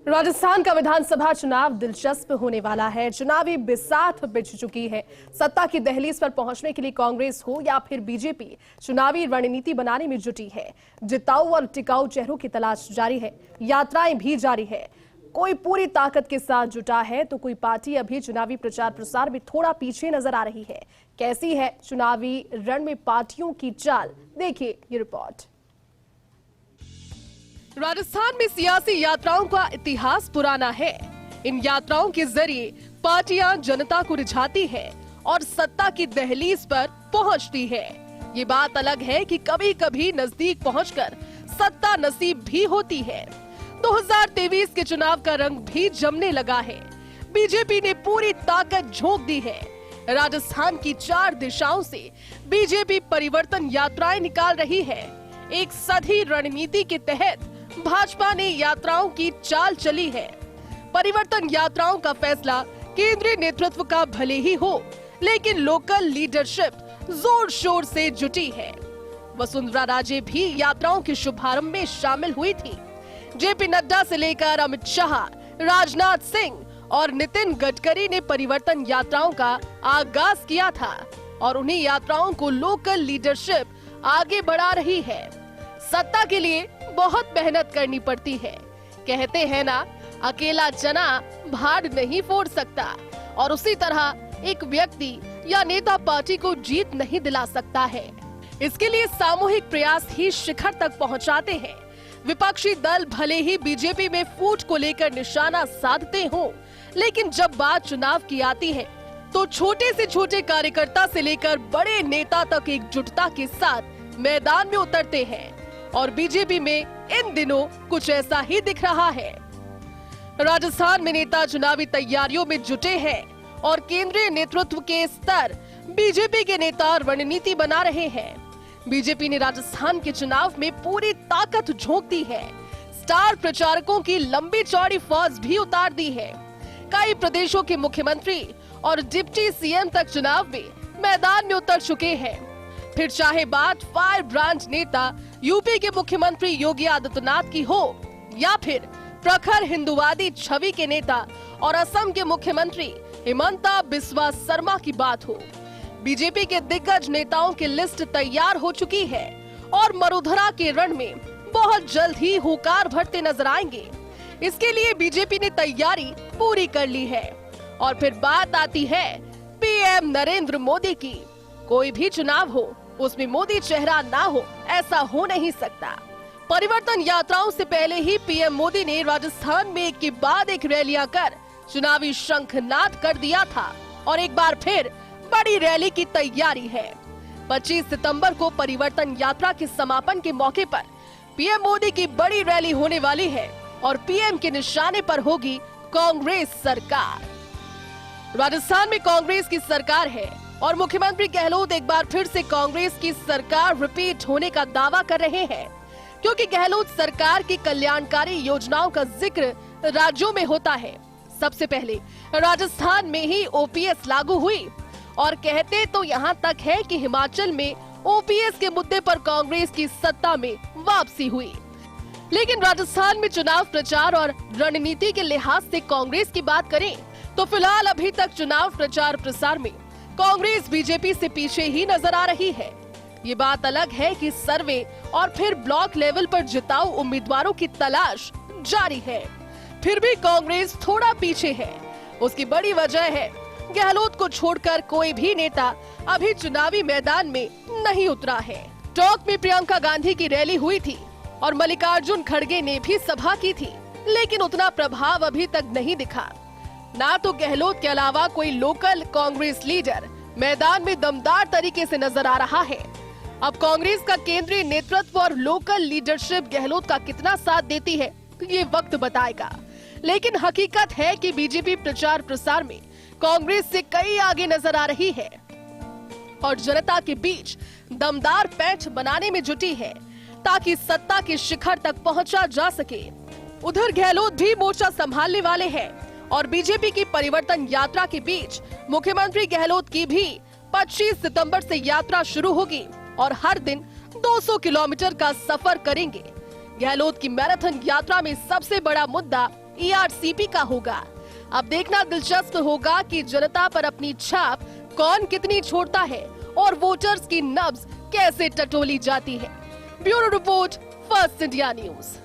राजस्थान का विधानसभा चुनाव दिलचस्प होने वाला है। चुनावी बिसात बिछ चुकी है। सत्ता की दहलीज पर पहुंचने के लिए कांग्रेस हो या फिर बीजेपी चुनावी रणनीति बनाने में जुटी है। जिताऊ और टिकाऊ चेहरों की तलाश जारी है। यात्राएं भी जारी है। कोई पूरी ताकत के साथ जुटा है तो कोई पार्टी अभी चुनावी प्रचार प्रसार में थोड़ा पीछे नजर आ रही है। कैसी है चुनावी रण में पार्टियों की चाल, देखिए ये रिपोर्ट। राजस्थान में सियासी यात्राओं का इतिहास पुराना है। इन यात्राओं के जरिए पार्टियां जनता को रिझाती है और सत्ता की दहलीज पर पहुंचती है। ये बात अलग है कि कभी कभी नजदीक पहुंचकर सत्ता नसीब भी होती है। 2023 के चुनाव का रंग भी जमने लगा है। बीजेपी ने पूरी ताकत झोंक दी है। राजस्थान की 4 दिशाओं से बीजेपी परिवर्तन यात्राएं निकाल रही है। एक सधी रणनीति के तहत भाजपा ने यात्राओं की चाल चली है। परिवर्तन यात्राओं का फैसला केंद्रीय नेतृत्व का भले ही हो, लेकिन लोकल लीडरशिप जोर शोर से जुटी है। वसुंधरा राजे भी यात्राओं के शुभारंभ में शामिल हुई थी। जेपी नड्डा से लेकर अमित शाह, राजनाथ सिंह और नितिन गडकरी ने परिवर्तन यात्राओं का आगाज किया था और उन्हीं यात्राओं को लोकल लीडरशिप आगे बढ़ा रही है। सत्ता के लिए बहुत मेहनत करनी पड़ती है। कहते हैं ना, अकेला चना भाड़ नहीं फोड़ सकता, और उसी तरह एक व्यक्ति या नेता पार्टी को जीत नहीं दिला सकता है। इसके लिए सामूहिक प्रयास ही शिखर तक पहुंचाते हैं। विपक्षी दल भले ही बीजेपी में फूट को लेकर निशाना साधते हों, लेकिन जब बात चुनाव की आती है तो छोटे से छोटे कार्यकर्ता से लेकर बड़े नेता तक एकजुटता के साथ मैदान में उतरते हैं। और बीजेपी में इन दिनों कुछ ऐसा ही दिख रहा है। राजस्थान में नेता चुनावी तैयारियों में जुटे हैं और केंद्रीय नेतृत्व के स्तर बीजेपी के नेता रणनीति बना रहे हैं। बीजेपी ने राजस्थान के चुनाव में पूरी ताकत झोंक दी है। स्टार प्रचारकों की लंबी चौड़ी फौज भी उतार दी है। कई प्रदेशों के मुख्यमंत्री और डिप्टी सीएम तक चुनाव में मैदान में उतर चुके हैं। फिर चाहे बात फायर ब्रांड नेता यूपी के मुख्यमंत्री योगी आदित्यनाथ की हो या फिर प्रखर हिंदुवादी छवि के नेता और असम के मुख्यमंत्री हिमंता बिस्वा शर्मा की बात हो, बीजेपी के दिग्गज नेताओं की लिस्ट तैयार हो चुकी है और मरुधरा के रण में बहुत जल्द ही हुंकार भरते नजर आएंगे। इसके लिए बीजेपी ने तैयारी पूरी कर ली है। और फिर बात आती है पीएम नरेंद्र मोदी की। कोई भी चुनाव हो, उसमें मोदी चेहरा ना हो, ऐसा हो नहीं सकता। परिवर्तन यात्राओं से पहले ही पीएम मोदी ने राजस्थान में एक के बाद एक रैलियां कर चुनावी शंखनाद कर दिया था और एक बार फिर बड़ी रैली की तैयारी है। 25 सितंबर को परिवर्तन यात्रा के समापन के मौके पर पीएम मोदी की बड़ी रैली होने वाली है और पीएम के निशाने पर होगी कांग्रेस सरकार। राजस्थान में कांग्रेस की सरकार है और मुख्यमंत्री गहलोत एक बार फिर से कांग्रेस की सरकार रिपीट होने का दावा कर रहे हैं, क्योंकि गहलोत सरकार की कल्याणकारी योजनाओं का जिक्र राज्यों में होता है। सबसे पहले राजस्थान में ही ओपीएस लागू हुई और कहते तो यहाँ तक है कि हिमाचल में ओपीएस के मुद्दे पर कांग्रेस की सत्ता में वापसी हुई। लेकिन राजस्थान में चुनाव प्रचार और रणनीति के लिहाज से कांग्रेस की बात करें तो फिलहाल अभी तक चुनाव प्रचार प्रसार में कांग्रेस बीजेपी से पीछे ही नजर आ रही है। ये बात अलग है कि सर्वे और फिर ब्लॉक लेवल पर जिताऊ उम्मीदवारों की तलाश जारी है, फिर भी कांग्रेस थोड़ा पीछे है। उसकी बड़ी वजह है गहलोत को छोड़कर कोई भी नेता अभी चुनावी मैदान में नहीं उतरा है। टोंक में प्रियंका गांधी की रैली हुई थी और मल्लिकार्जुन खड़गे ने भी सभा की थी, लेकिन उतना प्रभाव अभी तक नहीं दिखा। ना तो गहलोत के अलावा कोई लोकल कांग्रेस लीडर मैदान में दमदार तरीके से नजर आ रहा है। अब कांग्रेस का केंद्रीय नेतृत्व और लोकल लीडरशिप गहलोत का कितना साथ देती है ये वक्त बताएगा। लेकिन हकीकत है कि बीजेपी प्रचार प्रसार में कांग्रेस से कई आगे नजर आ रही है और जनता के बीच दमदार पैठ बनाने में जुटी है ताकि सत्ता के शिखर तक पहुंचा जा सके। उधर गहलोत भी मोर्चा संभालने वाले हैं और बीजेपी की परिवर्तन यात्रा के बीच मुख्यमंत्री गहलोत की भी 25 सितंबर से यात्रा शुरू होगी और हर दिन 200 किलोमीटर का सफर करेंगे। गहलोत की मैराथन यात्रा में सबसे बड़ा मुद्दा ईआरसीपी का होगा। अब देखना दिलचस्प होगा कि जनता पर अपनी छाप कौन कितनी छोड़ता है और वोटर्स की नब्ज कैसे टटोली जाती है। Bureau report, first India news.